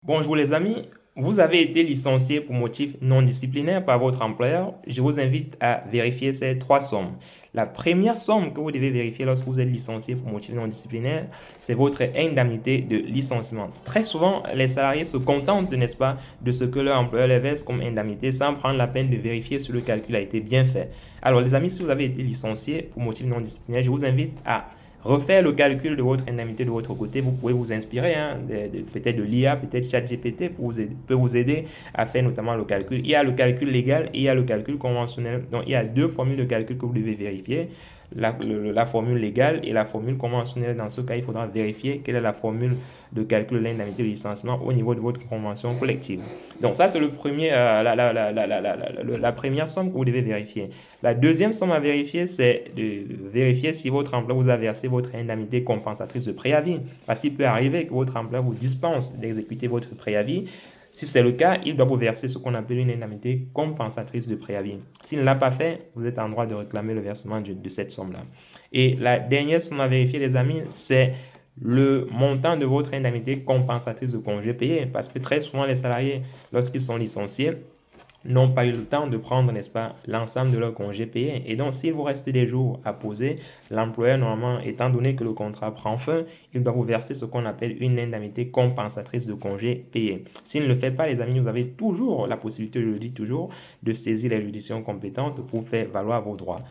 Bonjour les amis, vous avez été licencié pour motif non disciplinaire par votre employeur. Je vous invite à vérifier ces trois sommes. La première somme que vous devez vérifier lorsque vous êtes licencié pour motif non disciplinaire, c'est votre indemnité de licenciement. Très souvent, les salariés se contentent, n'est-ce pas, de ce que leur employeur les verse comme indemnité sans prendre la peine de vérifier si le calcul a été bien fait. Alors les amis, si vous avez été licencié pour motif non disciplinaire, je vous invite à refaire le calcul de votre indemnité de votre côté. Vous pouvez vous inspirer peut-être de l'IA, peut-être ChatGPT peut vous aider à faire notamment le calcul. Il y a le calcul légal et il y a le calcul conventionnel. Donc, il y a deux formules de calcul que vous devez vérifier. La formule légale et la formule conventionnelle. Dans ce cas, il faudra vérifier quelle est la formule de calcul de l'indemnité de licenciement au niveau de votre convention collective. Donc, ça, c'est la première somme que vous devez vérifier. La deuxième somme à vérifier, c'est de vérifier si votre employeur vous a versé votre indemnité compensatrice de préavis. Parce qu'il peut arriver que votre employeur vous dispense d'exécuter votre préavis. Si c'est le cas, il doit vous verser ce qu'on appelle une indemnité compensatrice de préavis. S'il ne l'a pas fait, vous êtes en droit de réclamer le versement de cette somme-là. Et la dernière somme à vérifier, les amis, c'est le montant de votre indemnité compensatrice de congé payé. Parce que très souvent, les salariés, lorsqu'ils sont licenciés, n'ont pas eu le temps de prendre, n'est-ce pas, l'ensemble de leur congé payé. Et donc, s'il vous reste des jours à poser, l'employeur, normalement, étant donné que le contrat prend fin, il doit vous verser ce qu'on appelle une indemnité compensatrice de congé payé. S'il ne le fait pas, les amis, vous avez toujours la possibilité, je le dis toujours, de saisir les juridictions compétentes pour faire valoir vos droits.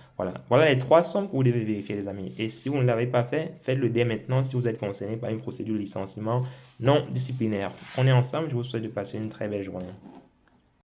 Voilà les trois sommes que vous devez vérifier, les amis. Et si vous ne l'avez pas fait, faites-le dès maintenant si vous êtes concerné par une procédure de licenciement non disciplinaire. On est ensemble, je vous souhaite de passer une très belle journée.